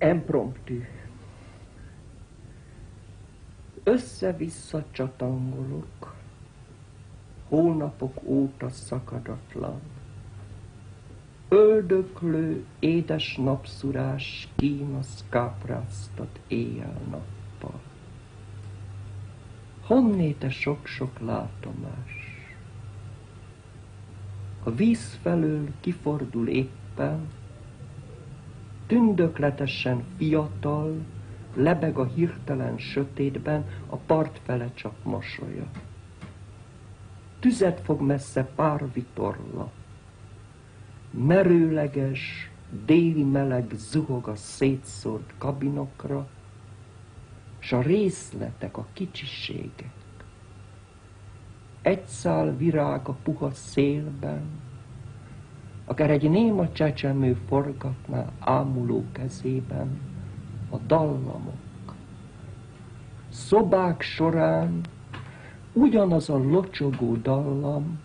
Impromptu. Össze-vissza csatangolok, hónapok óta szakadatlan. Öldöklő, édes napszurás kínosz kápráztat éjjel-nappal. Honnét e sok-sok látomás? A víz felől kifordul éppen, tündökletesen fiatal, lebeg a hirtelen sötétben, a part fele csak mosolya. Tüzet fog messze pár vitorla. Merőleges, déli meleg zuhog a szétszórt kabinokra, s a részletek, a kicsiségek. Egy szál virág a puha szélben, akár egy néma csecsemő forgatná ámuló kezében a dallamok. Szobák során ugyanaz a locsogó dallam,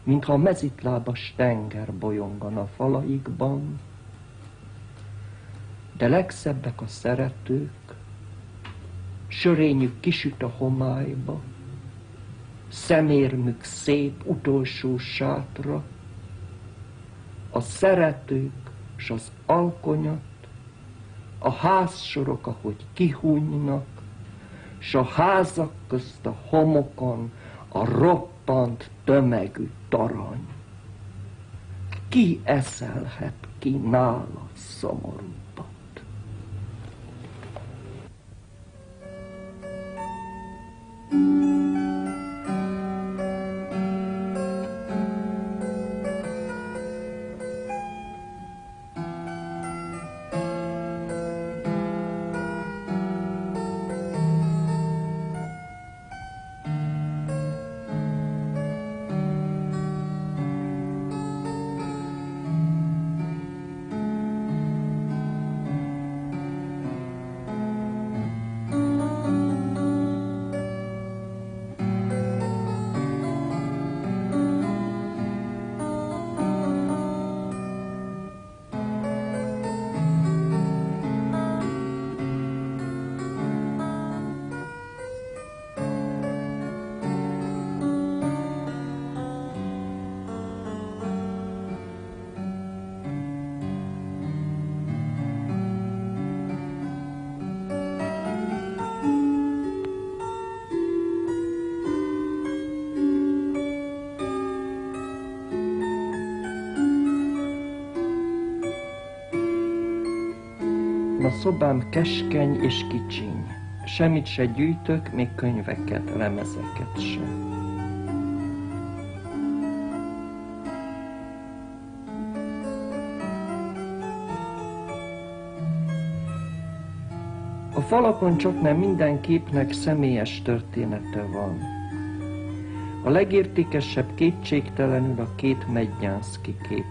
mintha a mezitlábas tenger bolyongana a falaikban, de legszebbek a szeretők, sörényük kisüt a homályba, szemérmük szép utolsó sátra, a szeretők s az alkonyat, a házsorok, ahogy kihúnynak, s a házak közt a homokon a roppant tömegű torony. Ki eszelhet ki nála szomorúbbat? A szobám keskeny és kicsiny, semmit se gyűjtök, még könyveket, lemezeket sem. A falakon csaknem minden képnek személyes története van. A legértékesebb kétségtelenül a két Mednyánszky kép.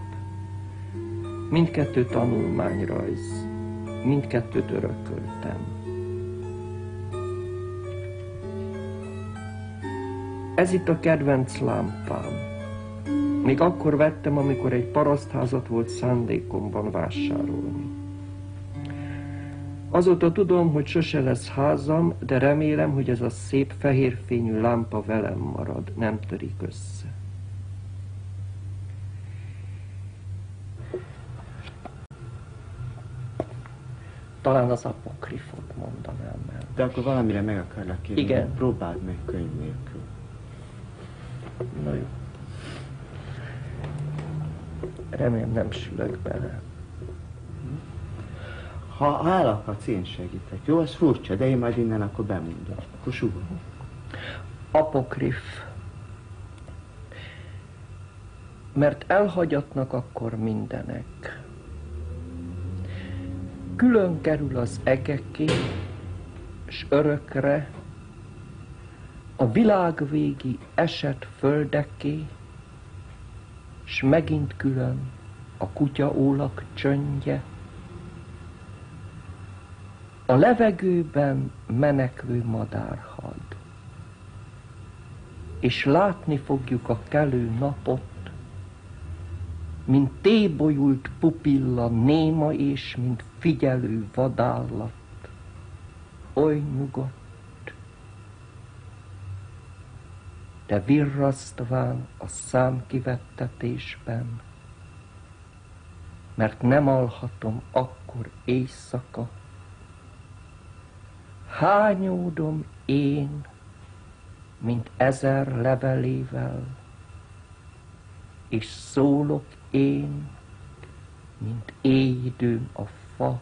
Mindkettő tanulmányrajz. Mindkettőt örököltem. Ez itt a kedvenc lámpám. Még akkor vettem, amikor egy parasztházat volt szándékomban vásárolni. Azóta tudom, hogy sose lesz házam, de remélem, hogy ez a szép fehérfényű lámpa velem marad, nem törik össze. Talán az apokrifot mondanám el. De akkor valamire meg akarlak kérni. Igen. Próbáld meg könyv nélkül. Na jó. Remélem nem sülök bele. Ha elakadsz, én segítek. Jó, ez furcsa, de én majd innen akkor bemondom. Akkor sugom. Apokrif. Mert elhagyatnak akkor mindenek. Külön kerül az egeké, s örökre, a világvégi esett földeké, s megint külön a kutyaólak csöndje, a levegőben menekvő madárhad, és látni fogjuk a kelő napot, mint tébolyult pupilla, néma és mint figyelő vadállat, oly nyugodt, de virrasztván a számkivettetésben, mert nem alhatom akkor éjszaka. Hányódom én, mint 1000 levelével, és szólok én, mint éjidőm a fa.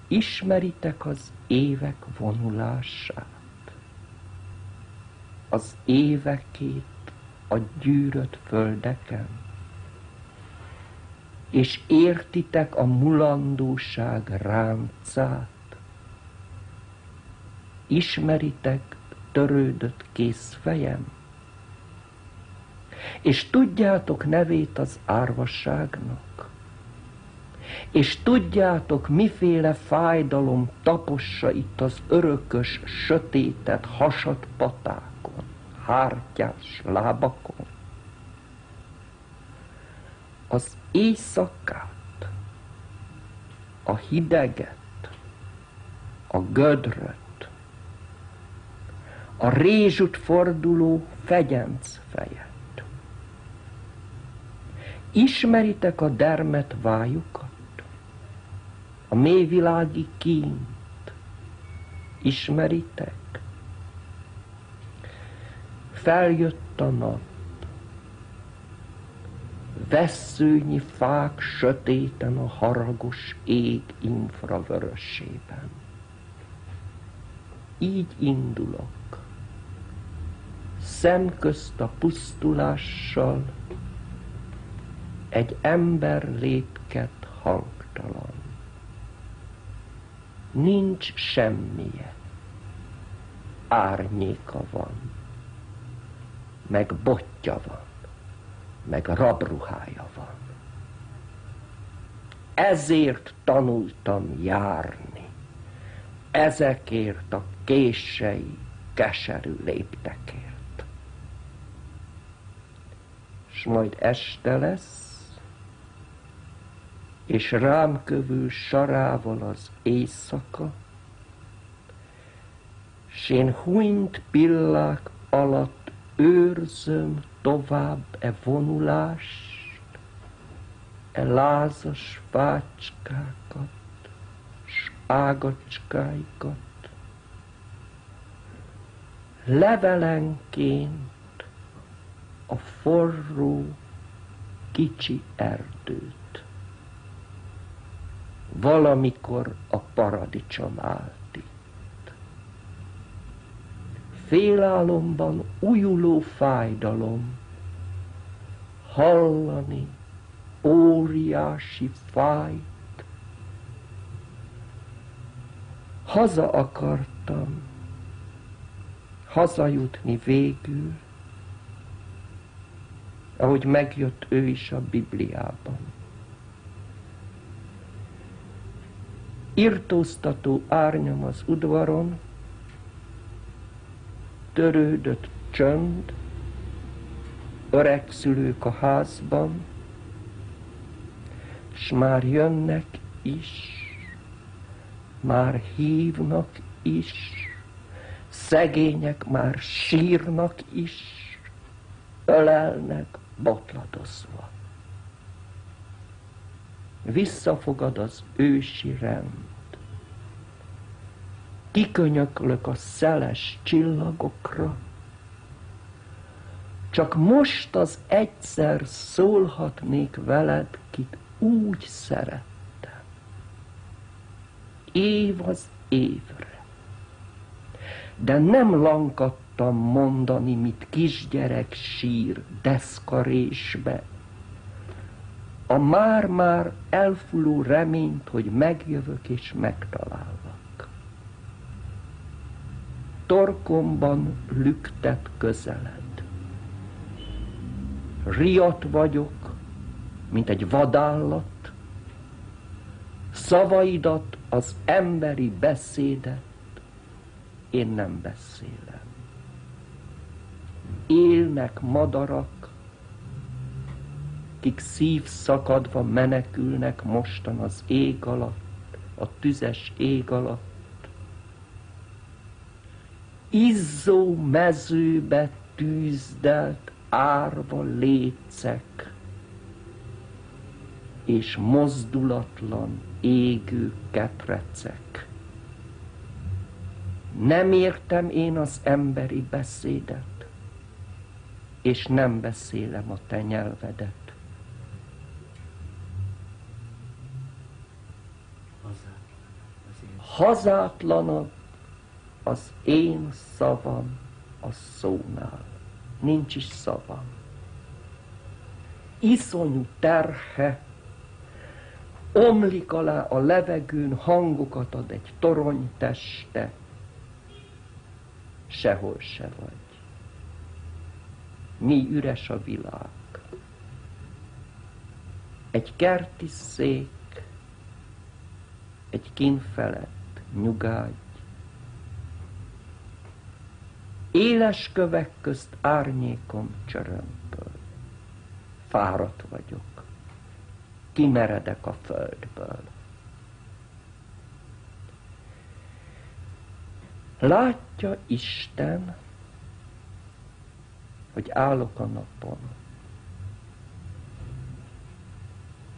Ismeritek az évek vonulását, az évekét a gyűrött földeken, és értitek a mulandóság ráncát, ismeritek törődött kézfejem, és tudjátok nevét az árvasságnak, és tudjátok, miféle fájdalom tapossa itt az örökös, sötétet hasadt patákon, hártyás lábakon. Az éjszakát, a hideget, a gödröt, a rézsút forduló fegyenc fejet. Ismeritek a dermet vájukat, a mélyvilági kínt? Ismeritek? Feljött a nap, vesszőnyi fák sötéten a haragos ég infravörösében. Így indulok, szemközt a pusztulással, egy ember lépked hangtalan. Nincs semmije, árnyéka van, meg botja van, meg rabruhája van. Ezért tanultam járni, ezekért a kései, keserű léptekért. S majd este lesz, és rám kövül sarával az éjszaka, s én hunyt pillák alatt őrzöm tovább e vonulást, e lázas fácskákat, s ágacskáikat. Levelenként a forró, kicsi erdőt. Valamikor a paradicsom állt itt. Félálomban újuló fájdalom, hallani óriási fájt. Haza akartam, hazajutni végül, ahogy megjött ő is a Bibliában. Irtóztató árnyam az udvaron, törődött csönd, öregszülők a házban, s már jönnek is, már hívnak is, szegények már sírnak is, ölelnek botladozva. Visszafogad az ősi rend. Kikönyöklök a szeles csillagokra, csak most az egyszer szólhatnék veled, kit úgy szerettem. Év az évre. De nem lankadtam mondani, mit kisgyerek sír deszkarésbe, a már-már elfuló reményt, hogy megjövök és megtalállak. Torkomban lüktet közeled. Riadt vagyok, mint egy vadállat, szavaidat, az emberi beszédet én nem beszélem. Élnek madarak kik szívszakadva menekülnek mostan az ég alatt, a tüzes ég alatt. Izzó mezőbe tűzdelt árva lécek, és mozdulatlan égő ketrecek. Nem értem én az emberi beszédet, és nem beszélem a te nyelvedet. Hazátlanabb az én szavam a szónál. Nincs is szavam. Iszonyú terhe omlik alá a levegőn, hangokat ad egy torony teste, sehol se vagy. Mi üres a világ. Egy kerti szék, egy kín felett nyugágy. Éles kövek közt árnyékom csörömpöl. Fáradt vagyok, kimeredek a földből. Látja Isten, hogy állok a napon.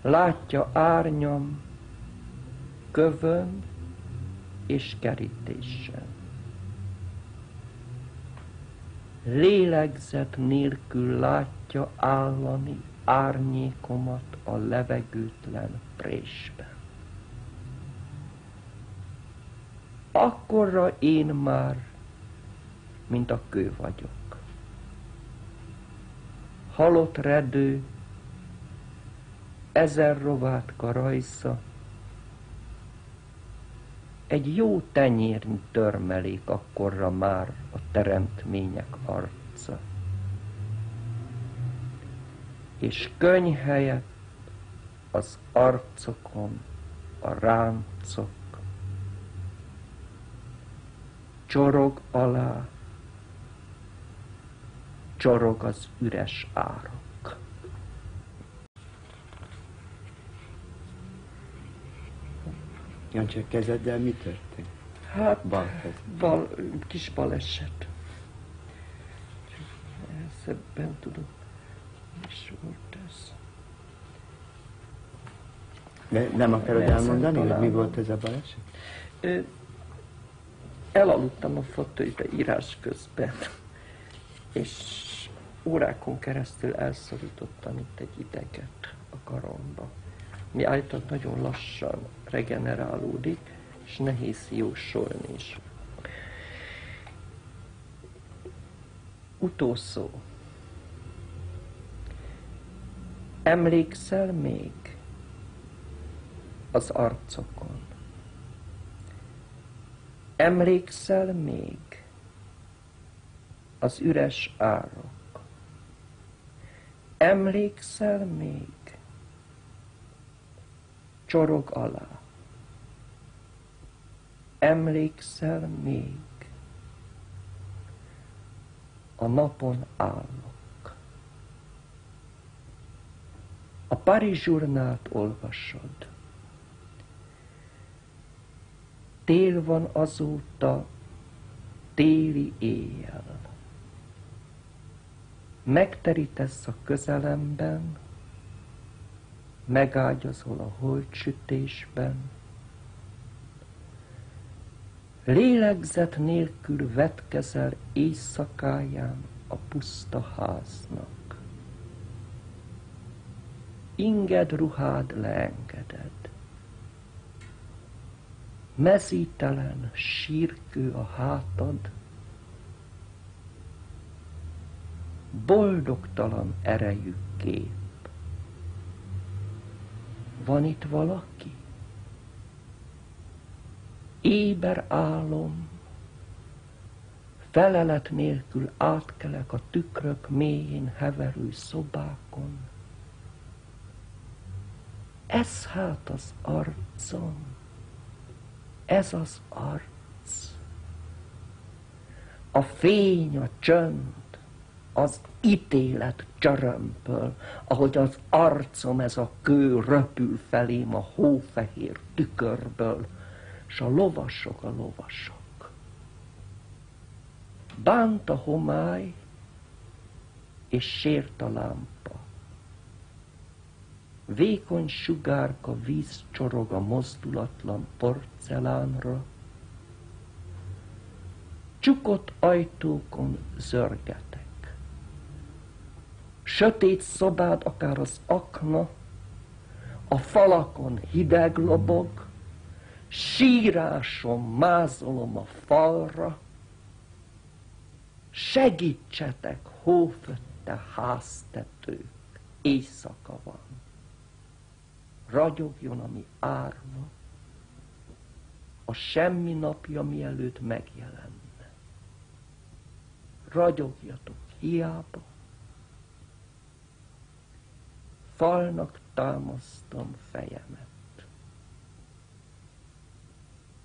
Látja árnyam kövön és kerítésen. Lélegzet nélkül látja állani árnyékomat a levegőtlen présben. Akkorra én már, mint a kő vagyok. Halott redő, 1000 rovátka rajza, egy jó tenyérnyi törmelék akkorra már a teremtmények arca. És könny helyett az arcokon a ráncok, csorog alá, csorog az üres árok. Jancsi, kezeddel mi történt? Hát, kis baleset. Szebben tudom, mi is volt ez. De nem akarod elmondani, hogy mi volt ez a baleset? Elaludtam a fotölybe írás közben, és órákon keresztül elszorítottam itt egy ideget a karomba. Mi állítólag nagyon lassan regenerálódik, és nehéz jósolni is. Utószó. Emlékszel még az arcokon? Emlékszel még az üres árok? Emlékszel még csorog alá? Emlékszel még a napon állok? A Paris Journalt olvasod. Tél van azóta, téli éjjel. Megterítesz a közelemben, megágyazol a holdsütésben. Lélegzet nélkül vetkezel éjszakáján a puszta háznak. Inged ruhád leengeded. Mezítelen sírkő a hátad, boldogtalan erejű kép. Van itt valaki? Éber álom, felelet nélkül átkelek a tükrök mélyén heverő szobákon. Ez hát az arcom, ez az arc. A fény, a csönd, az ítélet csörömpöl, ahogy az arcom ez a kő röpül felém a hófehér tükörből, s a lovasok. Bánt a homály, és sért a lámpa. Vékony sugárka víz csorog a mozdulatlan porcelánra, csukott ajtókon zörgetek. Sötét szobád, akár az akna, a falakon hideg lobog, síráson mázolom a falra, segítsetek, hófötte háztetők, éjszaka van. Ragyogjon, ami árva, a semmi napja, mielőtt megjelenne. Ragyogjatok hiába, falnak támasztom fejemet.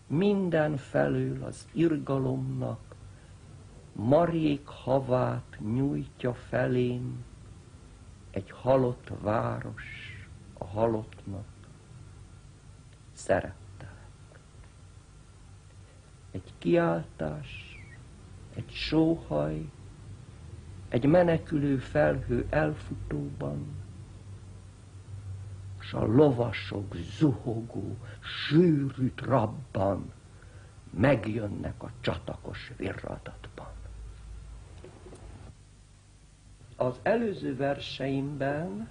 Minden felől az irgalomnak marék havát nyújtja felém egy halott város a halottnak. Szerettelek. Egy kiáltás, egy sóhaj, egy menekülő felhő elfutóban, s a lovasok zuhogó, sűrű trabban megjönnek a csatakos virradatban. Az előző verseimben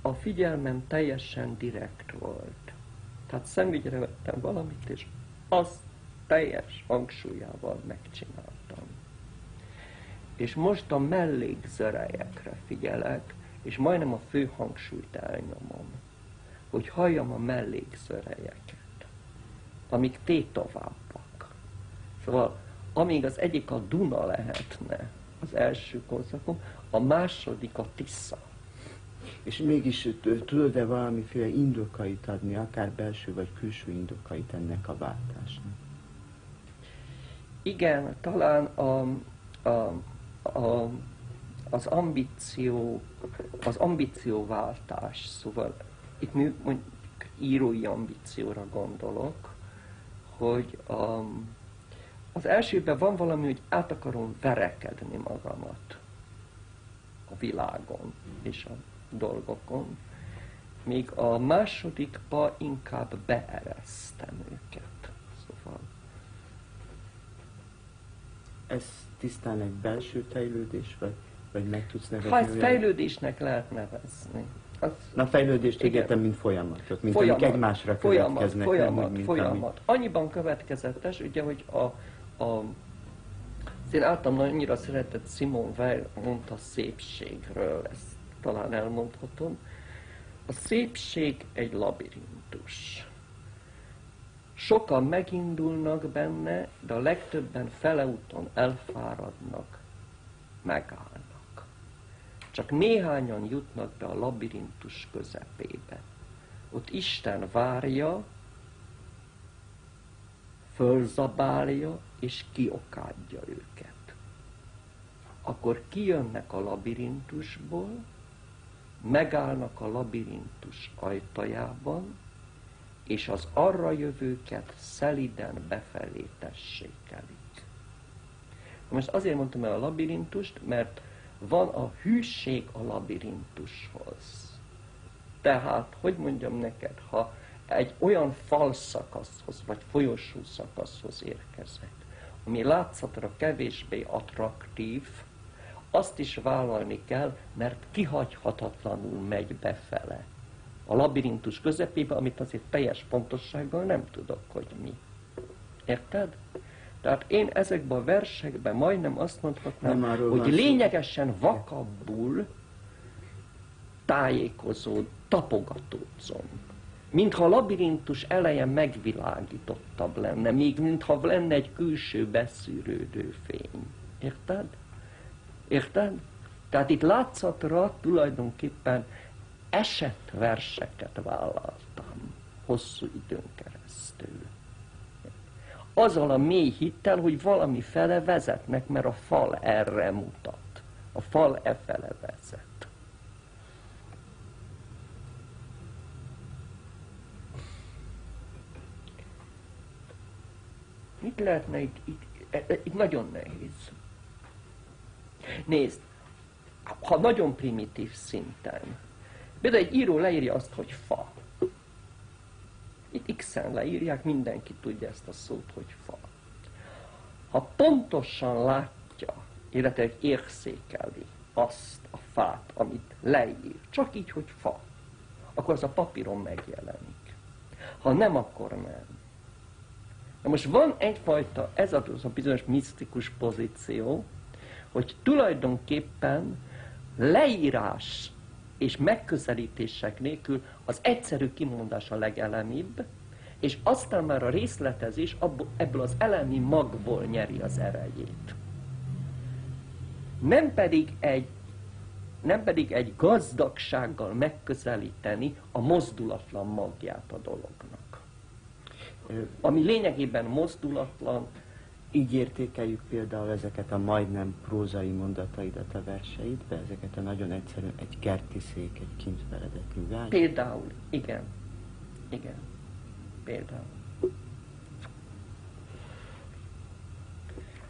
a figyelmem teljesen direkt volt. Tehát szemügyre vettem valamit, és azt teljes hangsúlyával megcsináltam. És most a mellékzörelyekre figyelek, és majdnem a fő hangsúlyt elnyomom, hogy halljam a mellékzörelyeket, amik tétovábbak. Szóval, amíg az egyik a Duna lehetne az első korszakom, a második a Tisza. És mégis tudod-e valamiféle indokait adni, akár belső vagy külső indokait ennek a váltásnak? Igen, talán az ambícióváltás, szóval itt mondjuk írói ambícióra gondolok, hogy az elsőben van valami, hogy át akarom verekedni magamat a világon és a dolgokon, míg a másodikban inkább beeresztem őket. Szóval ez tisztán egy belső fejlődés, vagy meg tudsz nevezni? Ha ezt fejlődésnek lehet nevezni. Na, fejlődést értem, mint folyamatot, mint amik egymásra következnek. Folyamat. Annyiban következetes, ugye, hogy én általában annyira szeretett Simone Weil mondta szépségről, ezt talán elmondhatom. A szépség egy labirintus. Sokan megindulnak benne, de a legtöbben feleúton elfáradnak, megállnak. Csak néhányan jutnak be a labirintus közepébe. Ott Isten várja, fölzabálja és kiokádja őket. Akkor kijönnek a labirintusból, megállnak a labirintus ajtajában, és az arra jövőket szeliden befelé tessékelik. Most azért mondtam el a labirintust, mert van a hűség a labirintushoz. Tehát, hogy mondjam neked, ha egy olyan falszakaszhoz, vagy folyosó szakaszhoz érkezek, ami látszatra kevésbé attraktív, azt is vállalni kell, mert kihagyhatatlanul megy befele. A labirintus közepébe, amit azért teljes pontossággal nem tudok, hogy mi. Érted? Tehát én ezekben a versekben majdnem azt mondhatnám, hogy lényegesen vakabbul tájékozó, tapogatódzom. Mintha a labirintus eleje megvilágítottabb lenne, még mintha lenne egy külső beszűrődő fény. Érted? Érted? Tehát itt látszatra tulajdonképpen esetverseket vállaltam hosszú időn keresztül. Azzal a mély hittel, hogy valami fele vezetnek, mert a fal erre mutat. A fal efele vezet. Mit lehetne itt nagyon nehéz. Nézd, ha nagyon primitív szinten, például egy író leírja azt, hogy fa. Itt X-en leírják, mindenki tudja ezt a szót, hogy fa. Ha pontosan látja, illetve érzékeli azt a fát, amit leír, csak így, hogy fa, akkor az a papíron megjelenik. Ha nem, akkor nem. Na most van egyfajta, ez az a bizonyos misztikus pozíció, hogy tulajdonképpen leírás és megközelítések nélkül az egyszerű kimondás a legelemibb, és aztán már a részletezés ebből az elemi magból nyeri az erejét. Nem pedig egy gazdagsággal megközelíteni a mozdulatlan magját a dolognak. Ami lényegében mozdulatlan. Így értékeljük például ezeket a majdnem prózai mondataidat a verseidbe, ezeket a nagyon egyszerű, egy kerti szék, egy kint feledett nyugány. Például, igen. Igen. Például.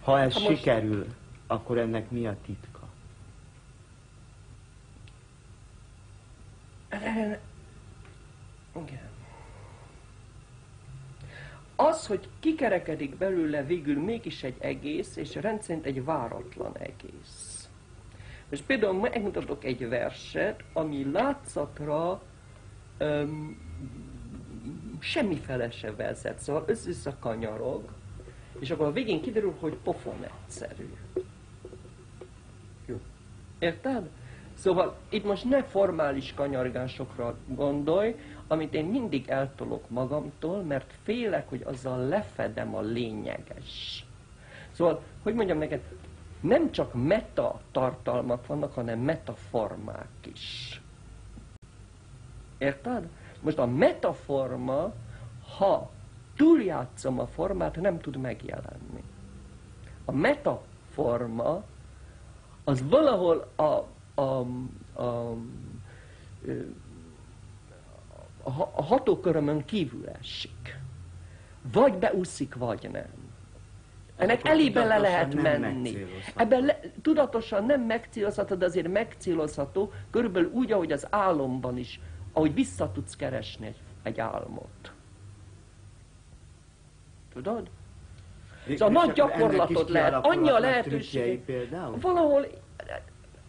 Ha ez sikerül, akkor ennek mi a titka? Igen. Az, hogy kikerekedik belőle végül mégis egy egész, és rendszerint egy váratlan egész. Most például megmutatok egy verset, ami látszatra semmifele se vezet, szóval össze kanyarog, és akkor a végén kiderül, hogy pofon egyszerű. Jó. Érted? Szóval itt most ne formális kanyargásokra gondolj, amit én mindig eltolok magamtól, mert félek, hogy azzal lefedem a lényeges. Szóval, hogy mondjam neked, nem csak meta tartalmak vannak, hanem metaformák is. Érted? Most a metaforma, ha túljátszom a formát, nem tud megjelenni. A metaforma az valahol a hatókörömön kívül esik. Vagy beúszik, vagy nem. Ennek elébe le lehet menni. Ebben tudatosan nem megcélozható, de azért megcélozható, körülbelül úgy, ahogy az álomban is, ahogy vissza tudsz keresni egy álmot. Tudod? Szóval nagy gyakorlatod lehet, annyi a lehetőség. Valahol,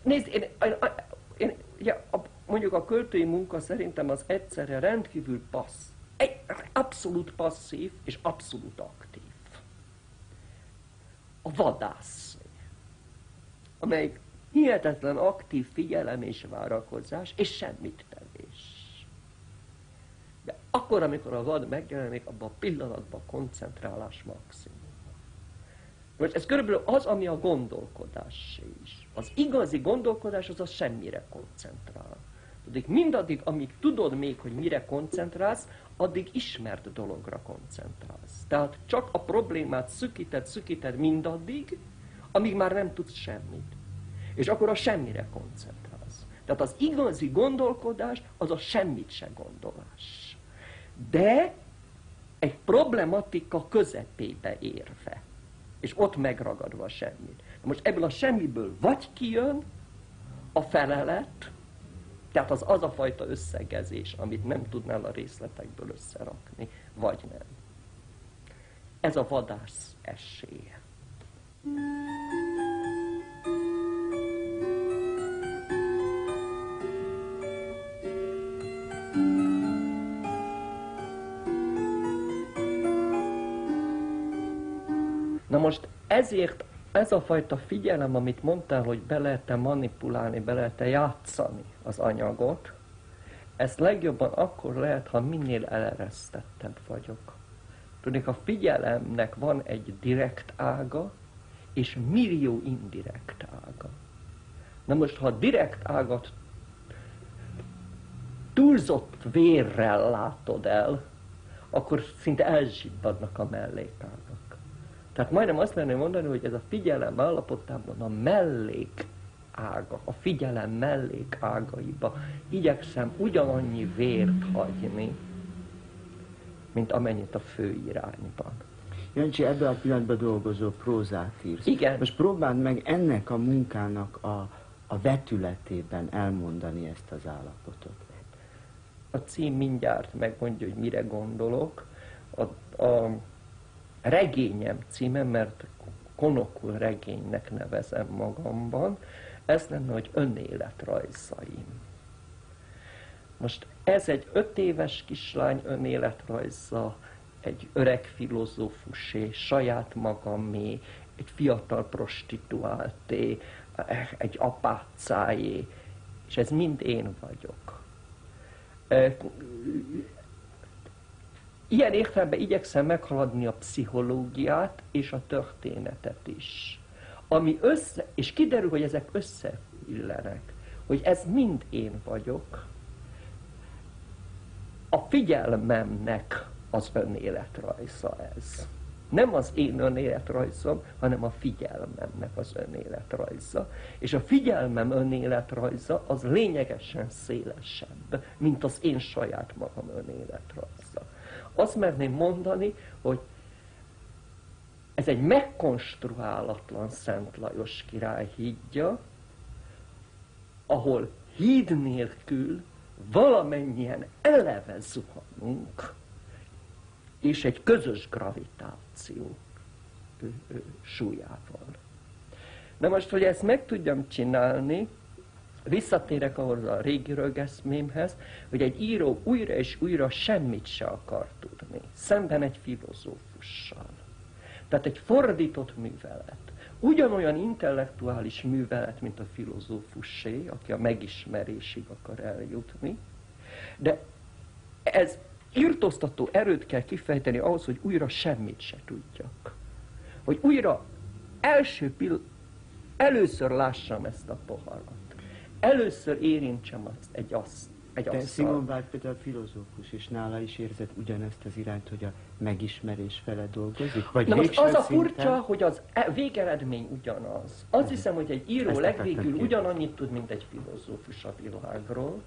nézd, mondjuk a költői munka szerintem az egyszerre rendkívül abszolút passzív és abszolút aktív. A vadász, amelyik hihetetlen aktív figyelem és várakozás, és semmit tevés. De akkor, amikor a vad megjelenik, abban a pillanatban koncentrálás maximum. Most ez körülbelül az, ami a gondolkodás is. Az igazi gondolkodás az a semmire koncentrál. Mindaddig, amíg tudod még, hogy mire koncentrálsz, addig ismert dologra koncentrálsz. Tehát csak a problémát szükíted mindaddig, amíg már nem tudsz semmit. És akkor a semmire koncentrálsz. Tehát az igazi gondolkodás az a semmit se gondolás. De egy problematika közepébe érve. És ott megragadva a semmit. Most ebből a semmiből vagy kijön a felelet, tehát az a fajta összegezés, amit nem tudnál a részletekből összerakni, vagy nem. Ez a vadász esélye. Na most ezért ez a fajta figyelem, amit mondtál, hogy be lehet-e manipulálni, be lehet-e játszani az anyagot, ezt legjobban akkor lehet, ha minél eleresztettebb vagyok. Tudnék, a figyelemnek van egy direkt ága, és millió indirekt ága. Na most, ha a direkt ágat túlzott vérrel látod el, akkor szinte elzsibbadnak a mellékágak. Tehát majdnem azt lehetne mondani, hogy ez a figyelem állapotában a mellék ága, a figyelem mellék ágaiba igyekszem ugyanannyi vért hagyni, mint amennyit a fő irányban. Jancsi, ebben a pillanatban dolgozó prózát írsz. Igen. Most próbáld meg ennek a munkának a vetületében elmondani ezt az állapotot. A cím mindjárt megmondja, hogy mire gondolok. A regényem címe, mert konokul regénynek nevezem magamban, ez lenne, hogy önéletrajzaim. Most ez egy 5 éves kislány önéletrajza, egy öreg filozófusé, saját magamé, egy fiatal prostituálté, egy apácájé, és ez mind én vagyok. Ilyen értelemben igyekszem meghaladni a pszichológiát és a történetet is. Ami és kiderül, hogy ezek összeillenek, hogy ez mind én vagyok. A figyelmemnek az önéletrajza ez. Nem az én önéletrajzom, hanem a figyelmemnek az önéletrajza. És a figyelmem önéletrajza az lényegesen szélesebb, mint az én saját magam önéletrajza. Azt merném mondani, hogy ez egy megkonstruálatlan Szent Lajos király hídja, ahol híd nélkül valamennyien eleve zuhanunk, és egy közös gravitáció súlyával. Na most, hogy ezt meg tudjam csinálni, visszatérek ahhoz a régi rögeszmémhez, hogy egy író újra és újra semmit se akar tudni, szemben egy filozófussal. Tehát egy fordított művelet. Ugyanolyan intellektuális művelet, mint a filozófussé, aki a megismerésig akar eljutni, de ez irtóztató erőt kell kifejteni ahhoz, hogy újra semmit se tudjak. Hogy újra először lássam ezt a poharat. Először érintsem egy asztal. Simon Weil például filozófus, és nála is érzed ugyanezt az irányt, hogy a megismerés fele dolgozik? Vagy na most az a szinten... furcsa, hogy az végeredmény ugyanaz. Azt hiszem, hogy egy író legvégül ugyanannyit tud, mint egy filozófus a világról,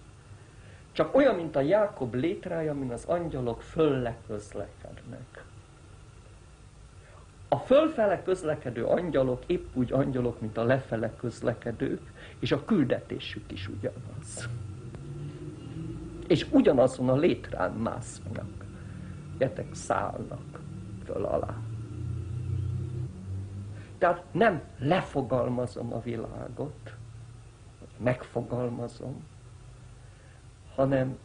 csak olyan, mint a Jákob létrája, mint az angyalok fölle közlekednek. A fölfele közlekedő angyalok épp úgy angyalok, mint a lefele közlekedők, és a küldetésük is ugyanaz. És ugyanazon a létrán másznak, szállnak föl alá. Tehát nem lefogalmazom a világot, vagy megfogalmazom, hanem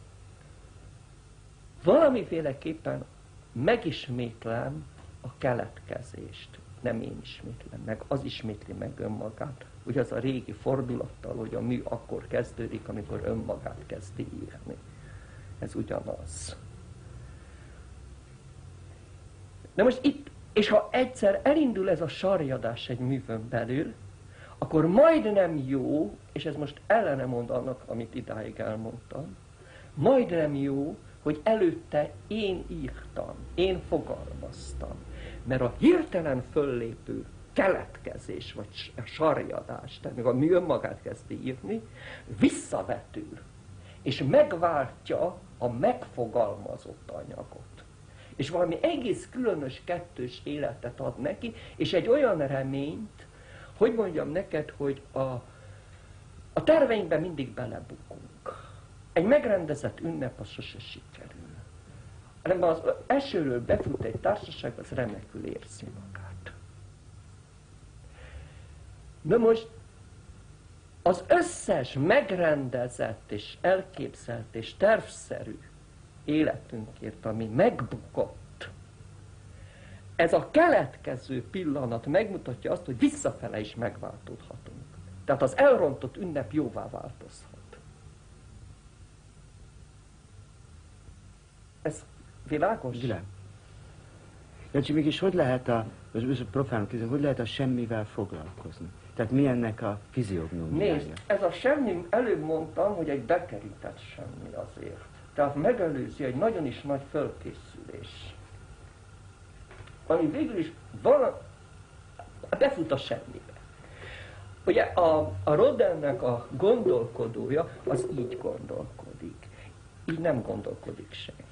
valamiféleképpen megismétlem a keletkezést. Nem én ismétlem meg, az ismétli meg önmagát. Ugye az a régi fordulattal, hogy a mű akkor kezdődik, amikor önmagát kezdi írni. Ez ugyanaz. De most itt, és ha egyszer elindul ez a sarjadás egy művön belül, akkor majdnem jó, és ez most ellene mond annak, amit idáig elmondtam, majdnem jó, hogy előtte én írtam, én fogalmaztam. Mert a hirtelen föllépő keletkezés, vagy a sarjadás, tehát még a mű önmagát kezdi írni, visszavetül, és megváltja a megfogalmazott anyagot. És valami egész különös kettős életet ad neki, és egy olyan reményt, hogy mondjam neked, hogy a terveinkben mindig belebukunk. Egy megrendezett ünnep az sose sikerül. Hanem az esőről befut egy társaság, az remekül érzi magát. De most az összes megrendezett és elképzelt és tervszerű életünkért, ami megbukott, ez a keletkező pillanat megmutatja azt, hogy visszafele is megváltódhatunk. Tehát az elrontott ünnep jóvá változhat. Ez világos? Világos. Jancsi, mégis hogy lehet profánul kérdezem, hogy lehet a semmivel foglalkozni? Tehát mi ennek a fiziognomiája? Nézd, ez a semmi, előbb mondtam, hogy egy bekerített semmi azért. Tehát megelőzi egy nagyon is nagy fölkészülés. Ami végül is befut a semmibe. Ugye a Rodinnek a gondolkodója az így gondolkodik. Így nem gondolkodik senki.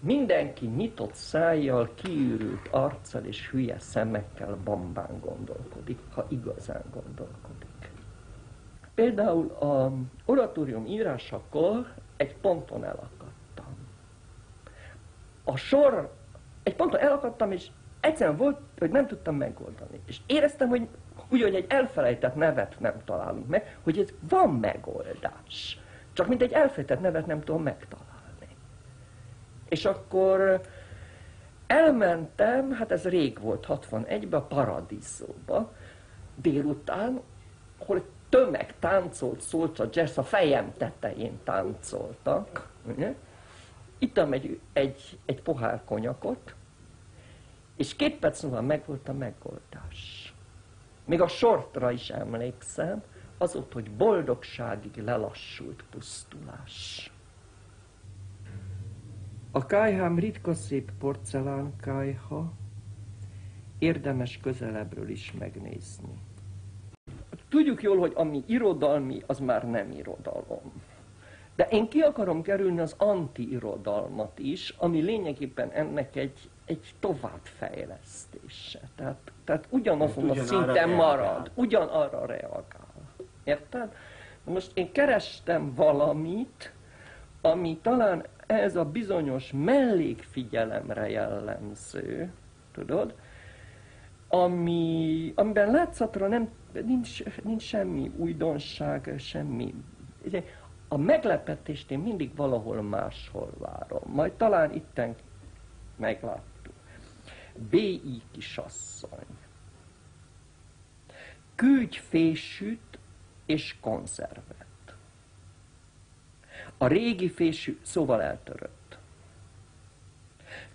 Mindenki nyitott szájjal, kiürült arccal és hülye szemekkel bambán gondolkodik, ha igazán gondolkodik. Például az oratórium írásakor egy ponton elakadtam. Egy ponton elakadtam, és egyszerűen volt, hogy nem tudtam megoldani. És éreztem, hogy úgy, hogy egy elfelejtett nevet nem találunk meg, hogy ez van megoldás. Csak mint egy elfelejtett nevet nem tudom megtalálni. És akkor elmentem, hát ez rég volt, 61-ben, a Paradiszóba, délután, ahol egy tömeg táncolt, szólt a jazz, a fejem tetején táncoltak. Ugye? Ittam egy pohár konyakot, és 2 perc múlva megvolt a megoldás. Még a sortra is emlékszem, az ott, hogy boldogságig lelassult pusztulás. A kályhám ritka szép porcelánkályha, érdemes közelebbről is megnézni. Tudjuk jól, hogy ami irodalmi, az már nem irodalom. De én ki akarom kerülni az anti-irodalmat is, ami lényegében ennek egy továbbfejlesztése. Tehát ugyanazon a szinten marad, ugyanarra reagál. Érted? Most én kerestem valamit, ami talán ez a bizonyos mellékfigyelemre jellemző, tudod, amiben látszatra nincs semmi újdonság, semmi. A meglepetést én mindig valahol máshol várom. Majd talán itten megláttuk. B.I. kisasszony. Küldj fésűt és konzervet. A régi fésű szóval eltörött.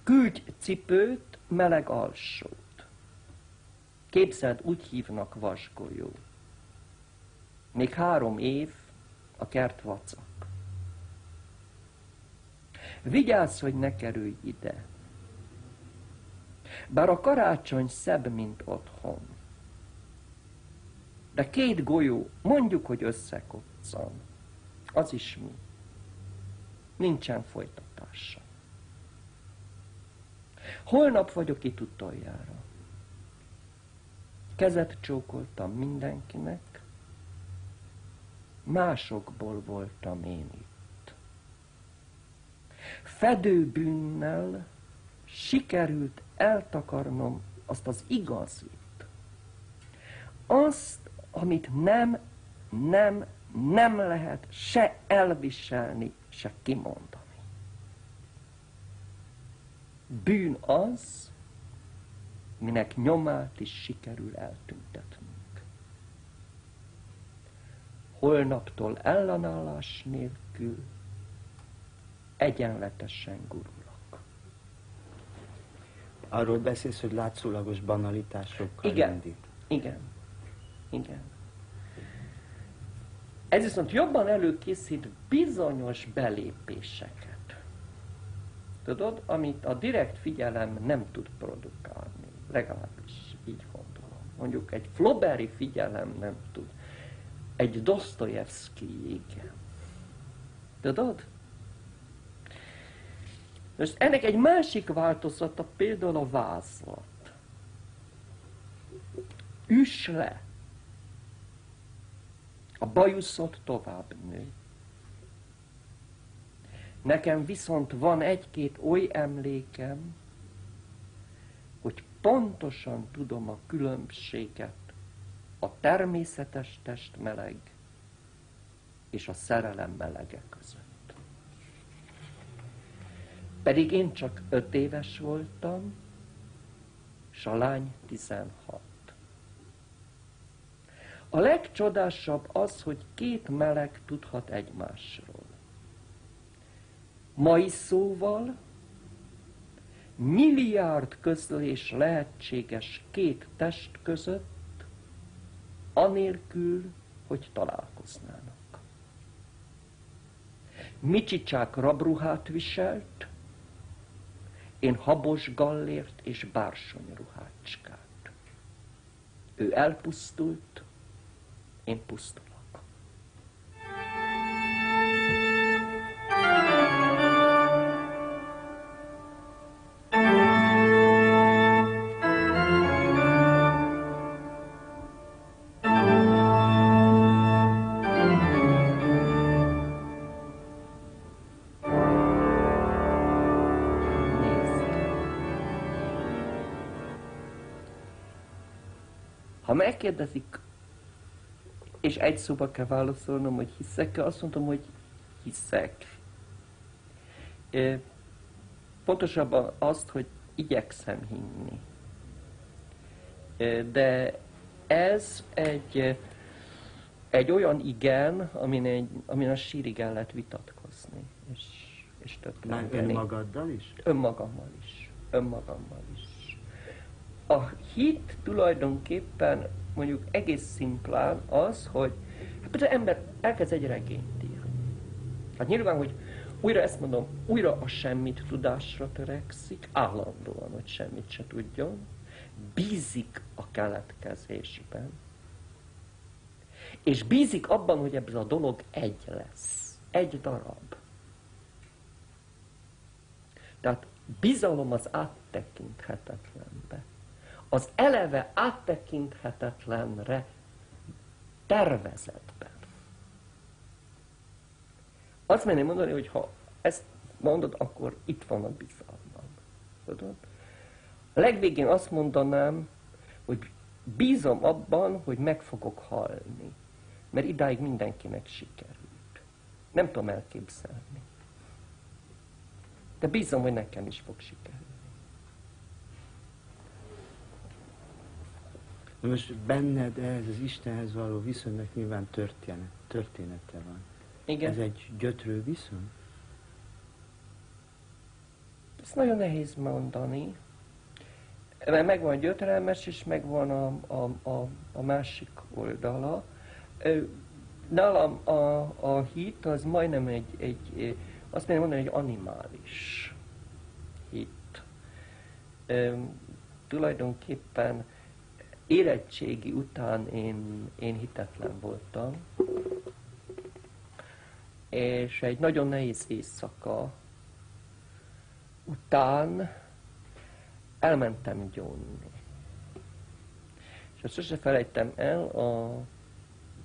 Küldj cipőt, meleg alsót. Képzeld, úgy hívnak vasgolyó. Még 3 év, a kert vacak. Vigyázz, hogy ne kerülj ide. Bár a karácsony szebb, mint otthon. De 2 golyó, mondjuk, hogy összekoccan. Az is mi. Nincsen folytatása. Holnap vagyok itt utoljára. Kezet csókoltam mindenkinek, másokból voltam én itt. Fedőbűnnel sikerült eltakarnom azt az igazit. Azt, amit nem lehet se elviselni, se kimondani. Bűn az, minek nyomát is sikerül eltüntetnünk. Holnaptól ellenállás nélkül egyenletesen gurulok. Arról beszélsz, hogy látszólagos banalitásokkal indít. Igen. Ez viszont jobban előkészít bizonyos belépéseket. Tudod, amit a direkt figyelem nem tud produkálni. Legalábbis így gondolom. Mondjuk egy Flaubert-i figyelem nem tud. Egy Dosztojevszkij igen. Tudod? Most ennek egy másik változata például a vázlat. Üss le. A bajuszot tovább nő. Nekem viszont van 1-2 oly emlékem, hogy pontosan tudom a különbséget a természetes testmeleg és a szerelem melege között. Pedig én csak 5 éves voltam, és a lány 16. A legcsodásabb az, hogy 2 meleg tudhat egymásról. Mai szóval milliárd közlés lehetséges 2 test között, anélkül, hogy találkoznának. Micsicsák rabruhát viselt, én habos gallért és bársonyruhácskát. Ő elpusztult, én pusztulok. Ha megkérdezik, és egy szóba kell válaszolnom, hogy hiszek-e, azt mondom, hogy hiszek. Pontosabban azt, hogy igyekszem hinni. De ez egy olyan igen, amin a sírig el lehet vitatkozni, és többnyire. Önmagaddal is? Önmagammal is. A hit tulajdonképpen mondjuk egész szimplán az, hogy hát az ember elkezd egy regényt írni. Hát nyilván, hogy újra ezt mondom, újra a semmit tudásra törekszik, állandóan, hogy semmit se tudjon, bízik a keletkezésben, és bízik abban, hogy ebből a dolog egy lesz, egy darab. Tehát bizalom az áttekinthetetlenbe. Az eleve áttekinthetetlenre tervezetben. Azt merném mondani, hogy ha ezt mondod, akkor itt van a bizalmam. Tudod? A legvégén azt mondanám, hogy bízom abban, hogy meg fogok halni. Mert idáig mindenkinek sikerült. Nem tudom elképzelni. De bízom, hogy nekem is fog sikerülni. Most benned ez az Istenhez való viszonynak nyilván története van. Igen. Ez egy gyötrő viszony? Ezt nagyon nehéz mondani. Mert megvan a gyötrelmes, és megvan a másik oldala. Nálam a hit az majdnem azt mondom mondani, egy animális hit. Tulajdonképpen érettségi után én hitetlen voltam, és egy nagyon nehéz éjszaka után elmentem gyónni. És azt sose felejtem el, a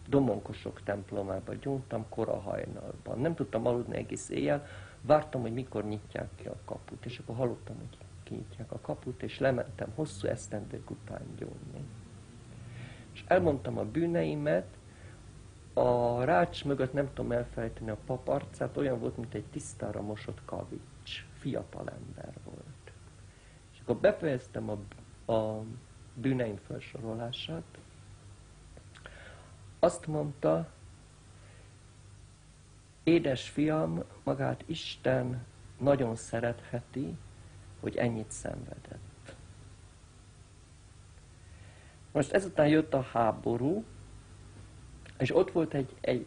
Domonkosok templomába gyóntam kora hajnalban. Nem tudtam aludni egész éjjel, vártam, hogy mikor nyitják ki a kaput, és akkor hallottam, hogy kinyitják a kaput, és lementem hosszú esztendők után gyónni. És elmondtam a bűneimet, a rács mögött nem tudom elfelejteni a pap arcát, olyan volt, mint egy tisztára mosott kavics. Fiatal ember volt. És akkor befejeztem a bűneim felsorolását. Azt mondta, édes fiam, magát Isten nagyon szeretheti, hogy ennyit szenvedett. Most ezután jött a háború, és ott volt egy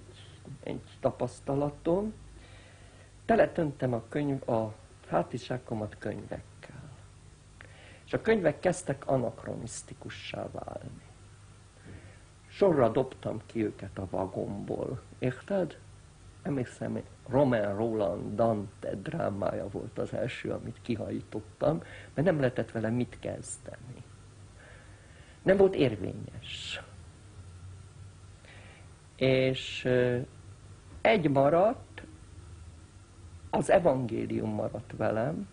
tapasztalatom, teletöntem a hátizsákomat könyvekkel. És a könyvek kezdtek anakronisztikussá válni. Sorra dobtam ki őket a vagomból. Érted? Emlékszem, Romain Roland Dante drámája volt az első, amit kihajítottam, mert nem lehetett vele mit kezdeni. Nem volt érvényes. És egy maradt, az evangélium maradt velem,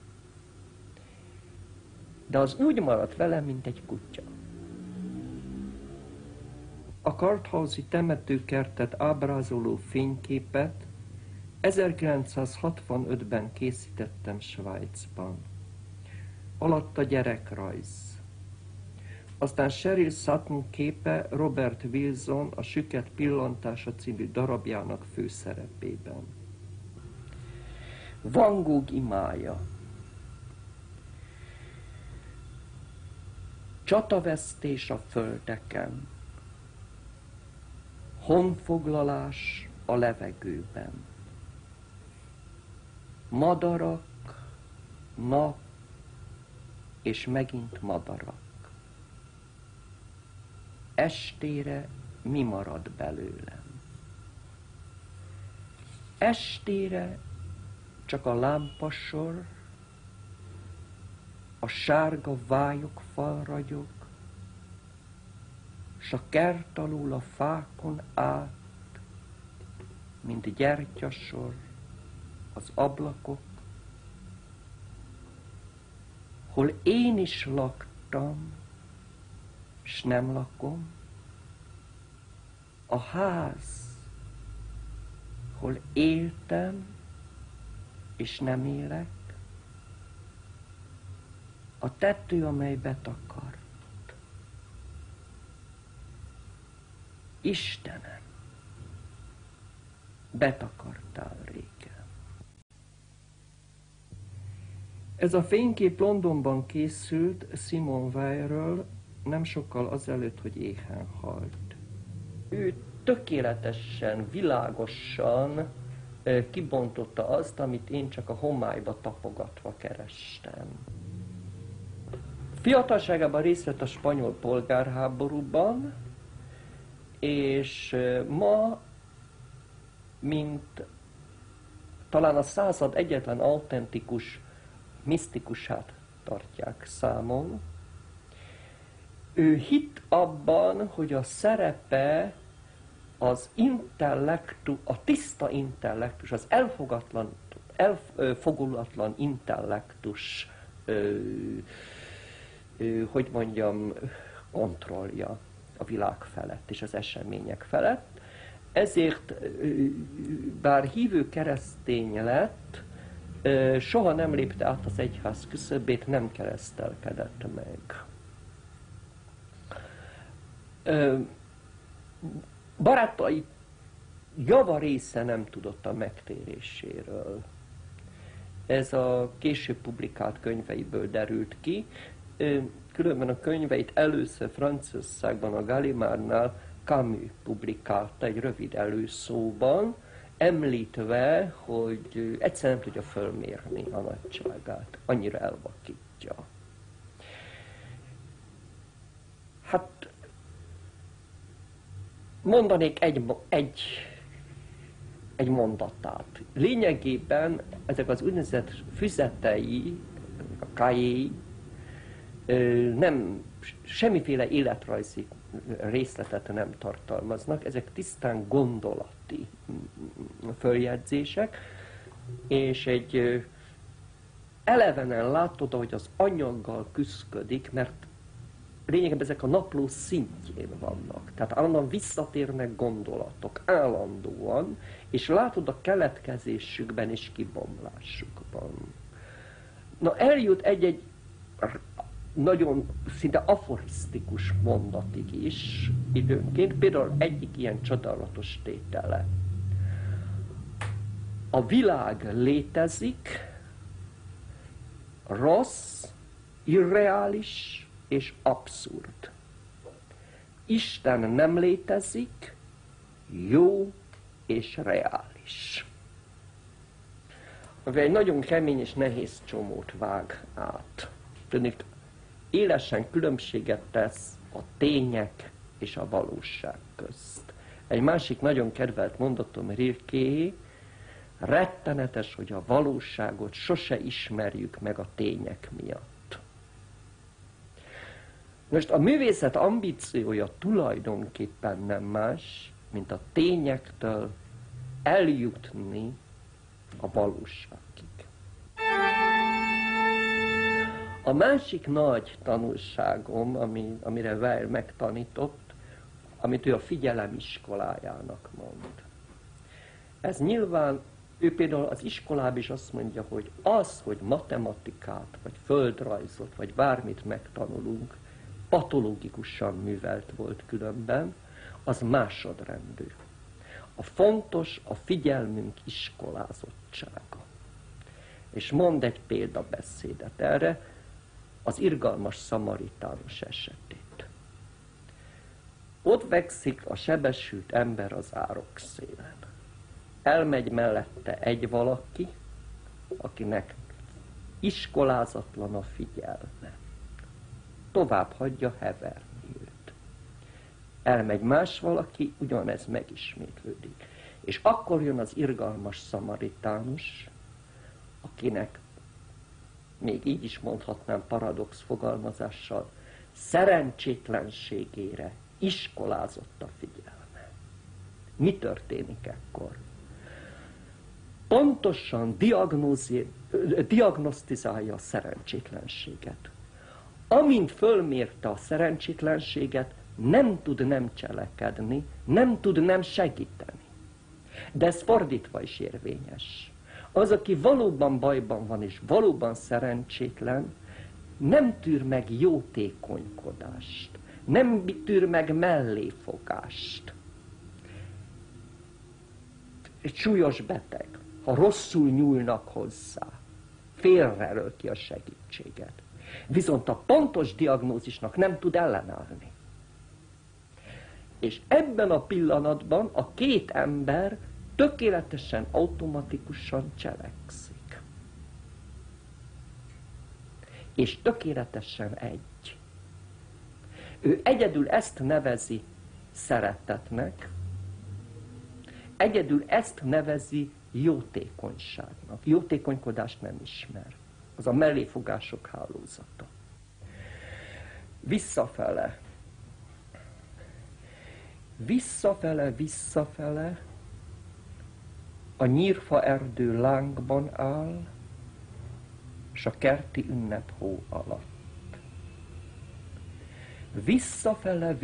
de az úgy maradt velem, mint egy kutya. A Karthauzi temetőkertet ábrázoló fényképet 1965-ben készítettem Svájcban. Alatta gyerekrajz. Aztán Sheryl Sutton képe Robert Wilson a Süket pillantása című darabjának főszerepében. Van Gogh imája. Csatavesztés a földeken. Honfoglalás a levegőben. Madarak, nap és megint madarak. estére mi marad belőlem. Estére csak a lámpasor, a sárga vályogfal ragyog, s a kert alul a fákon át, mint gyertyasor, az ablakok, hol én is laktam, s nem lakom, a ház, hol éltem, és nem élek, a tető, amely betakart. Istenem, betakartál régen. Ez a fénykép Londonban készült Simone Weilről, nem sokkal azelőtt, hogy éhen halt. Ő tökéletesen, világosan kibontotta azt, amit én csak a homályba tapogatva kerestem. Fiatalságában részt vett a spanyol polgárháborúban, és ma, mint talán a század egyetlen autentikus misztikusát tartják számon, ő hitt abban, hogy a szerepe az a tiszta intellektus, az elfogulatlan intellektus, hogy mondjam, kontrollja a világ felett és az események felett. Ezért, bár hívő keresztény lett, soha nem lépte át az egyház küszöbét, nem keresztelkedett meg. Barátai java része nem tudott a megtéréséről. Ez a később publikált könyveiből derült ki. Különben a könyveit először Franciaországban a Gallimardnál Camus publikálta egy rövid előszóban, említve, hogy egyszer nem tudja fölmérni a nagyságát, annyira elvakítja. Hát mondanék egy mondatát. Lényegében ezek az úgynevezett füzetei, a cahiers, nem, semmiféle életrajzi részletet nem tartalmaznak, ezek tisztán gondolati följegyzések, és egy elevenen látod, hogy az anyaggal küszködik, mert lényegében ezek a napló szintjén vannak. Tehát állandóan visszatérnek gondolatok, állandóan, és látod a keletkezésükben és kibomlásukban. Na, eljut egy nagyon szinte aforisztikus mondatig is időnként, például egyik ilyen csodálatos tétele. A világ létezik, rossz, irreális és abszurd. Isten nem létezik, jó és reális. Egy nagyon kemény és nehéz csomót vág át. Tudnék, élesen különbséget tesz a tények és a valóság közt. Egy másik nagyon kedvelt mondatom Rilké, rettenetes, hogy a valóságot sose ismerjük meg a tények miatt. Most a művészet ambíciója tulajdonképpen nem más, mint a tényektől eljutni a valóságig. A másik nagy tanulságom, amire Weil megtanított, amit ő a figyelem iskolájának mond. Ez nyilván, ő például az iskolában is azt mondja, hogy az, hogy matematikát, vagy földrajzot, vagy bármit megtanulunk, patológikusan művelt volt különben, az másodrendű. A fontos a figyelmünk iskolázottsága. És mond egy példabeszédet erre, az irgalmas szamaritános esetét. Ott fekszik a sebesült ember az árok szélen. Elmegy mellette egy valaki, akinek iskolázatlan a figyelme. Tovább hagyja heverni őt. elmegy más valaki, ugyanez megismétlődik. És akkor jön az irgalmas szamaritánus, akinek még így is mondhatnám paradox fogalmazással, szerencsétlenségére iskolázott a figyelme. Mi történik ekkor? Pontosan diagnosztizálja a szerencsétlenséget. Amint fölmérte a szerencsétlenséget, nem tud nem cselekedni, nem tud nem segíteni. De ez fordítva is érvényes. Az, aki valóban bajban van és valóban szerencsétlen, nem tűr meg jótékonykodást, nem tűr meg melléfogást. Egy súlyos beteg, ha rosszul nyúlnak hozzá, félrelöki a segítséget. Viszont a pontos diagnózisnak nem tud ellenállni. És ebben a pillanatban a két ember tökéletesen, automatikusan cselekszik. És tökéletesen egy. Ő egyedül ezt nevezi szeretetnek, egyedül ezt nevezi jótékonyságnak. Jótékonykodást nem ismer. Az a melléfogások hálózata. Visszafele. Visszafele a nyírfa erdő lángban áll, s a kerti ünnep hó alatt. Visszafele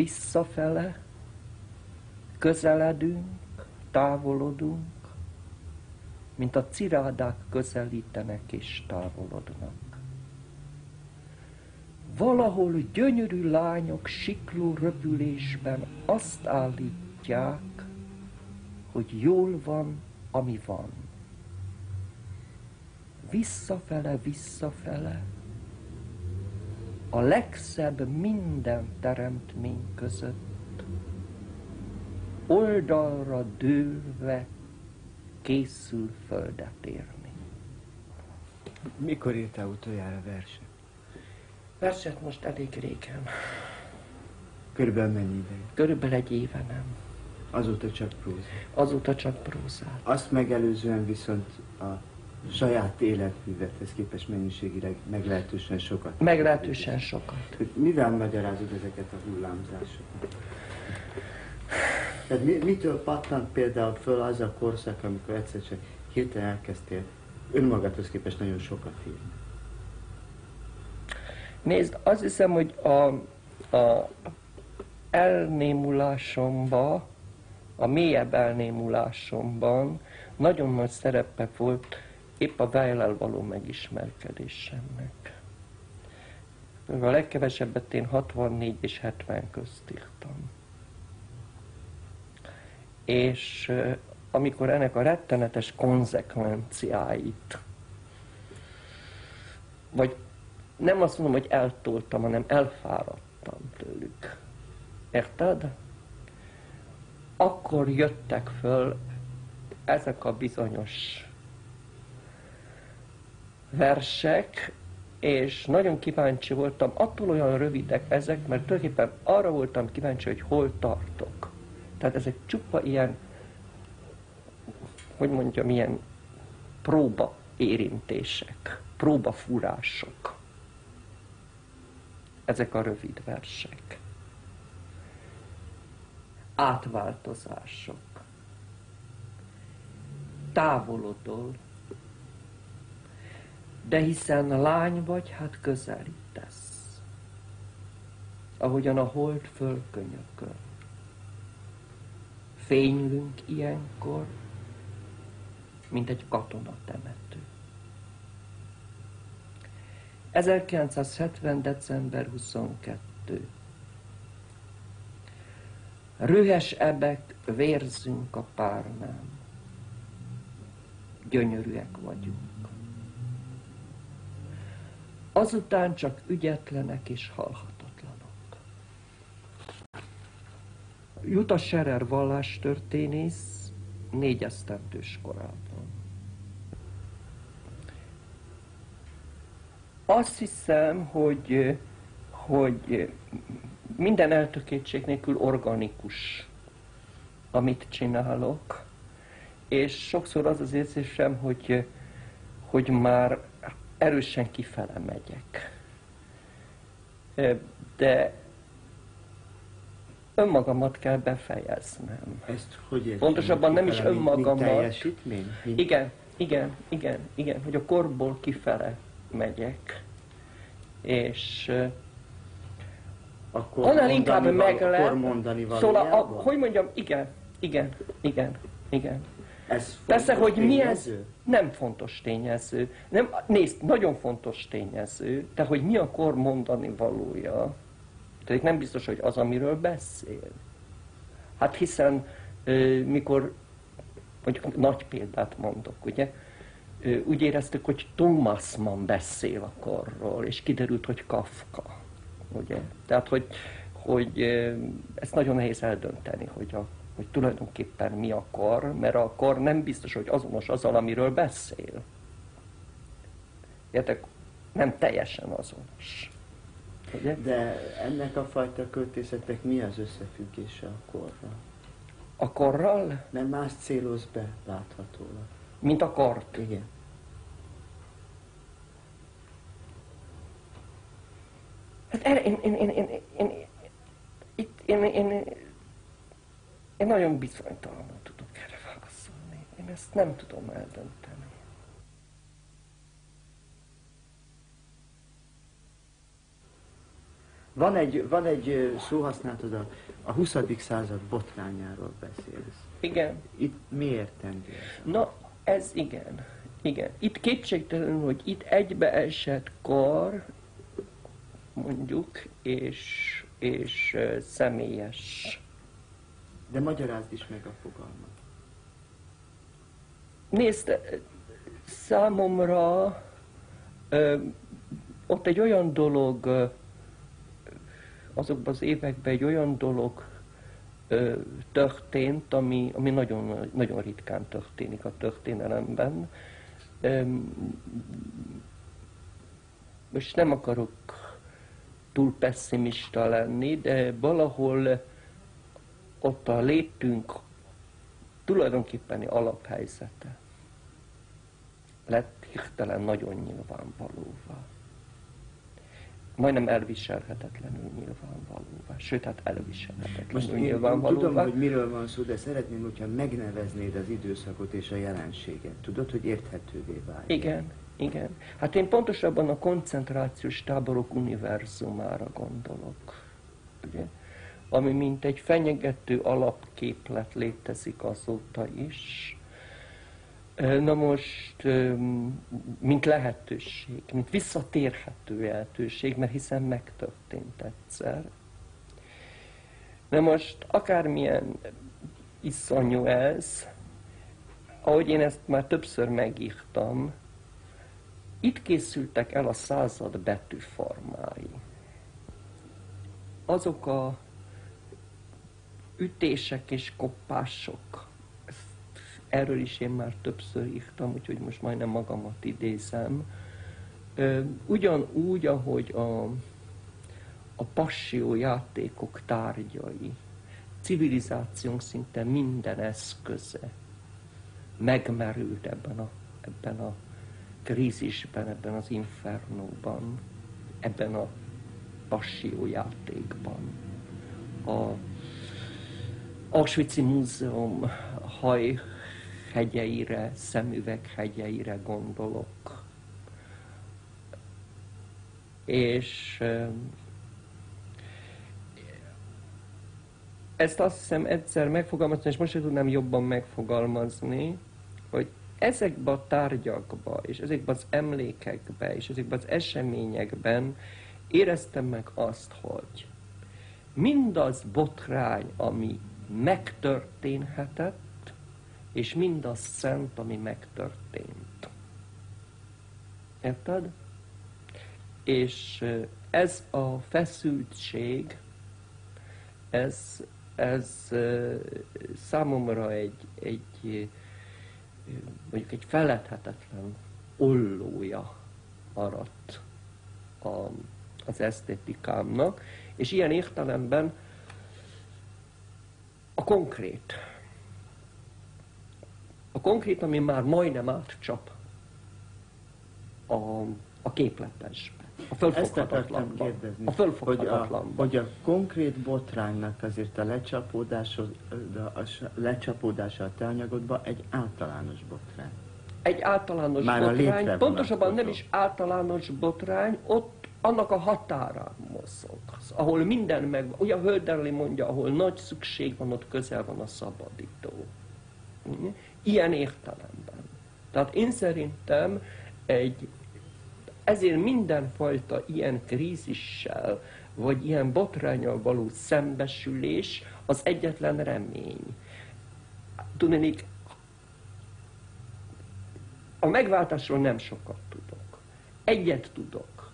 közeledünk, távolodunk, mint a cirádák közelítenek és távolodnak. Valahol gyönyörű lányok sikló röpülésben azt állítják, hogy jól van, ami van. Visszafele, a legszebb minden teremtmény között, oldalra dőlve készül földet érni. Mikor írtál utoljára verset? Verset most elég régen. Körülbelül mennyi ideig? Körülbelül egy éve nem. Azóta csak próza. Azóta csak prózát. Azt megelőzően viszont a saját életművethez képest mennyiségileg meglehetősen sokat. Meglehetősen sokat. Mivel magyarázod ezeket a hullámzásokat? Tehát mitől pattant például föl az a korszak, amikor egyszer csak hirtelen elkezdtél önmagadhoz képest nagyon sokat írni? Nézd, azt hiszem, hogy a elnémulásomban, a mélyebb elnémulásomban nagyon nagy szerepe volt épp a Weil-el való megismerkedésemnek. A legkevesebbet én 64 és 70 közt írtam. És amikor ennek a rettenetes konzekvenciáit, vagy nem azt mondom, hogy eltoltam, hanem elfáradtam tőlük. Érted? Akkor jöttek föl ezek a bizonyos versek, és nagyon kíváncsi voltam, attól olyan rövidek ezek, mert tulajdonképpen arra voltam kíváncsi, hogy hol tartok. Tehát ezek csupa ilyen, hogy mondjam, ilyen próba érintések, próbafúrások. Ezek a rövid versek. Átváltozások. Távolodol, de hiszen lány vagy, hát közelítesz. Ahogyan a hold fölkönyököl. Fénylünk ilyenkor, mint egy katonatemető. 1970. december 22. Rühes ebek, vérzünk a párnán. Gyönyörűek vagyunk. Azután csak ügyetlenek és halhatatlanok. Jutta Scherer vallástörténész 4 esztendős korában. Azt hiszem, hogy minden eltökéltség nélkül organikus, amit csinálok, és sokszor az az érzésem, hogy már erősen kifele megyek. De önmagamat kell befejeznem. Ezt hogy értem? Pontosabban nem is önmagamat. Mint teljesítmény? Igen, hogy a korból kifele megyek. És Akkor annál inkább meglep. Szóval, hogy mondjam, igen. Ez persze, hogy mi ez? tényező? Nem fontos tényező. Nem, nézd, nagyon fontos tényező, de hogy mi a kor mondani valója. Tehát nem biztos, hogy az, amiről beszél. Hát hiszen, mikor, mondjuk nagy példát mondok, ugye, úgy éreztük, hogy Thomas Mann beszél a korról, és kiderült, hogy Kafka. Ugye? Tehát, hogy ezt nagyon nehéz eldönteni, hogy tulajdonképpen mi a kor, mert a kor nem biztos, hogy azonos azzal, amiről beszél. Értek? Nem teljesen azonos. Ugye? De ennek a fajta költészetnek mi az összefüggése a korral? A korral? Nem más céloz be láthatólag. Mint a kort? Igen. Hát erre én nagyon bizonytalanul tudok erre válaszolni. Én ezt nem tudom eldönteni. Van egy szóhasználatod, a 20. század botrányáról beszélsz. Igen. Itt miért tendő ez? Na, ez igen. Itt kétségtelenül, hogy itt egybeesett kor, mondjuk, és személyes. De magyarázd is meg a fogalmat. Nézd, számomra ott egy olyan dolog, azokban az években egy olyan dolog történt, ami nagyon, nagyon ritkán történik a történelemben. Most nem akarok túl pessimista lenni, de valahol ott a létünk tulajdonképpeni alaphelyzete lett hirtelen nagyon nyilvánvalóvá. Majdnem elviselhetetlenül nyilvánvalóvá. Sőt, hát elviselhetetlenül Most nyilvánvalóvá. Tudom, hogy miről van szó, de szeretném, hogyha megneveznéd az időszakot és a jelenséget. Tudod, hogy érthetővé váljon. Igen. Hát én pontosabban a koncentrációs táborok univerzumára gondolok. Ugye? Ami mint egy fenyegető alapképlet létezik azóta is. Na most, mint lehetőség, mint visszatérhető lehetőség, mert hiszen megtörtént egyszer. Na most, akármilyen iszonyú ez, ahogy én ezt már többször megírtam, itt készültek el a század betűformái. Azok a ütések és koppások, erről is én már többször írtam, úgyhogy most majdnem magamat idézem. Ugyanúgy, ahogy a passzió játékok tárgyai, civilizációnk szinte minden eszköze megmerült ebben a krízisben, ebben az infernóban, ebben a passzió játékban. A Auschwitz-i Múzeum hajhegyeire, szemüveghegyeire gondolok. És ezt azt hiszem egyszer megfogalmaztam, és most sem tudnám jobban megfogalmazni, hogy ezekben a tárgyakban, és ezekben az emlékekben, és ezekben az eseményekben éreztem meg azt, hogy mindaz botrány, ami megtörténhetett, és mindaz szent, ami megtörtént. Érted? És ez a feszültség, ez számomra mondjuk egy feledhetetlen ollója maradt az esztétikámnak, És ilyen értelemben a konkrét, ami már majdnem átcsap a képletesbe, a fölfoghatatlanba. Kérdezni, A fölfoghatatlanba. hogy a konkrét botránynak azért a lecsapódása a te anyagodban egy általános botrány. Egy általános már botrány, pontosabban nem is általános botrány, ott annak a határán mozog, ahol minden meg, ugye Hölderli mondja, ahol nagy szükség van, ott közel van a szabadító. Ilyen értelemben. Tehát én szerintem ezért mindenfajta ilyen krízissel, vagy ilyen botránnyal való szembesülés az egyetlen remény. Tudnék, a megváltásról nem sokat tudok. Egyet tudok.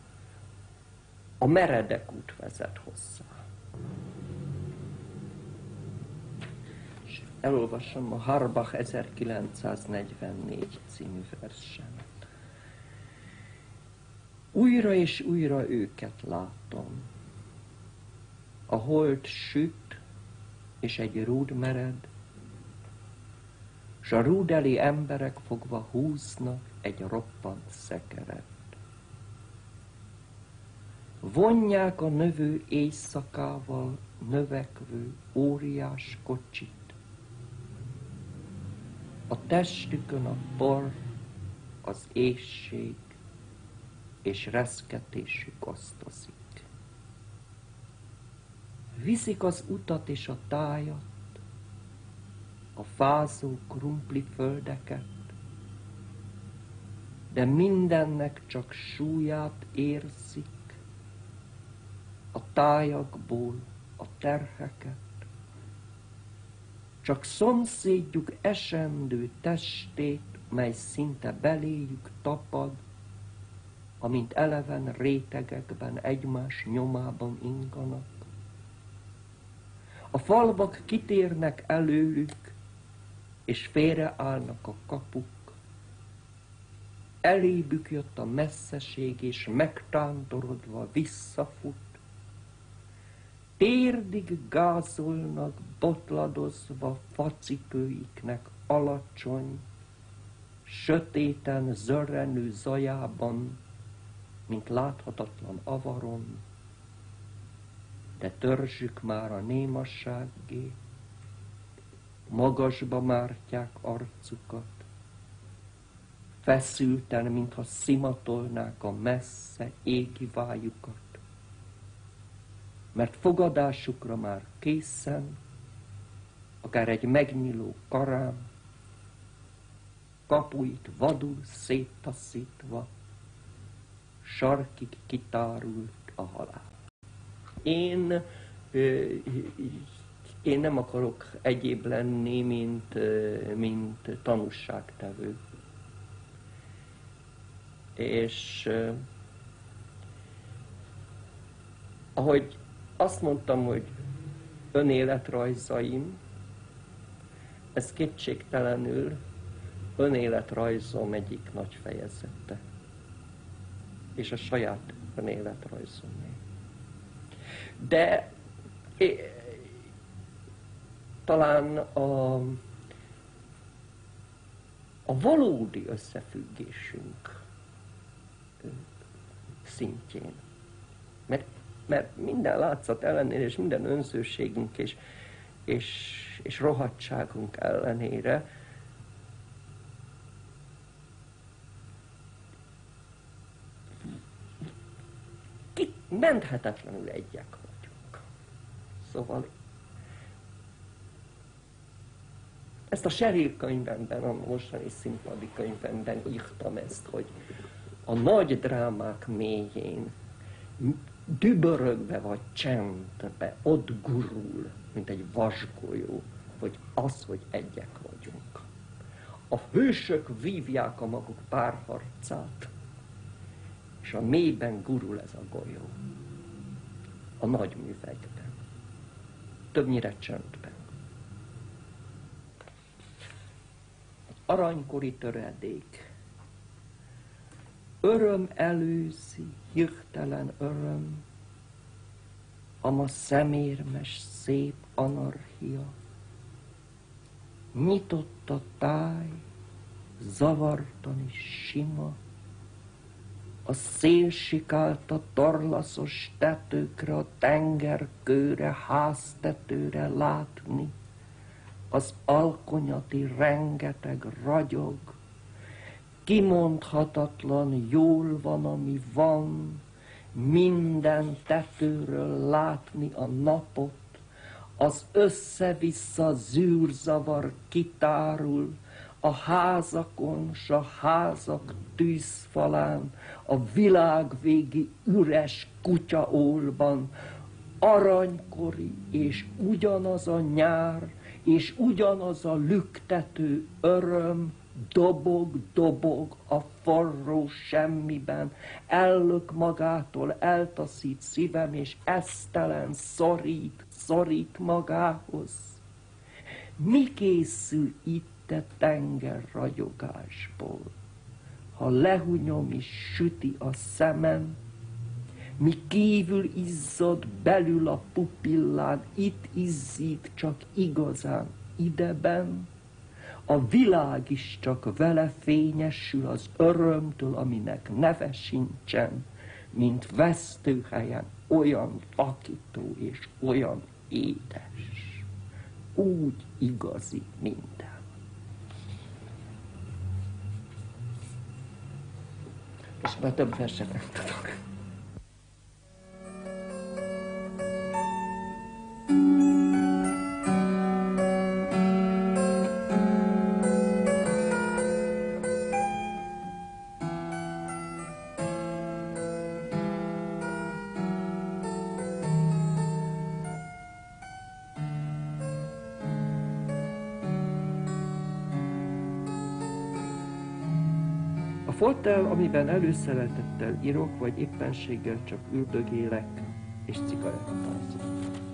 A meredek út vezet hozzá. És elolvasom a Harbach 1944 című versemet. Újra és újra őket látom. A hold süt, és egy rúd mered, s a rúd elé emberek fogva húznak egy roppant szekeret. Vonják a növő éjszakával növekvő óriás kocsit. A testükön a por, az éhség és reszketésük osztozik. Viszik az utat és a tájat, a fázó krumpli földeket, de mindennek csak súlyát érzik, a tájakból a terheket, csak szomszédjuk esendő testét, mely szinte beléjük tapad, amint eleven rétegekben egymás nyomában inganak. A falvak kitérnek előlük, és félreállnak a kapuk. Elébük jött a messzeség, és megtántorodva visszafut. Térdig gázolnak, botladozva facipőiknek alacsony, sötéten zörrenő zajában, mint láthatatlan avaron, de törzsük már a némassággé, magasba mártják arcukat, feszülten, mintha szimatolnák a messze égi vájukat, mert fogadásukra már készen, akár egy megnyíló karám, kapuit vadul széttaszítva, sarkig kitárult a halál. Én nem akarok egyéb lenni, mint tanúságtevő. És ahogy azt mondtam, hogy önéletrajzaim, ez kétségtelenül önéletrajzom egyik nagy fejezete. És a saját önéletrajzomé. De talán a valódi összefüggésünk szintjén. Mert minden látszat ellenére, és minden önzőségünk és rohadtságunk ellenére menthetetlenül egyek vagyunk. Szóval ezt a Sheryl könyvemben, a mostani színpadi könyvemben írtam ezt, hogy a nagy drámák mélyén, dübörögbe vagy csendbe, ott gurul, mint egy vasgolyó, hogy az, hogy egyek vagyunk. A hősök vívják a maguk párharcát, és a mélyben gurul ez a golyó. A nagy művekben. Többnyire csöndben. Egy aranykori töredék. Öröm előzi, hirtelen öröm, ama szemérmes szép anarchia. Nyitott a táj, zavartan is sima, a szél sikált a torlaszos tetőkre, a tengerkőre, háztetőre látni, az alkonyati rengeteg ragyog, kimondhatatlan jól van, ami van, minden tetőről látni a napot, az össze-vissza zűrzavar kitárul, a házakon s a házak tűzfalán, a világvégi üres kutyaólban, aranykori és ugyanaz a nyár, és ugyanaz a lüktető öröm, dobog a forró semmiben, ellök magától, eltaszít szívem, és esztelen szorít magához. Mi készül itt a tenger ragyogásból, ha lehunyom és süti a szemem, mi kívül izzad belül a pupillán, itt izzít csak igazán ideben, a világ is csak vele fényesül az örömtől, aminek neve sincsen, mint vesztőhelyen olyan vakító és olyan édes, úgy igazi minden. Most már több verset nem tudok. A fotel, amiben előszeretettel írok, vagy éppenséggel csak üldögélek és cigarettázok.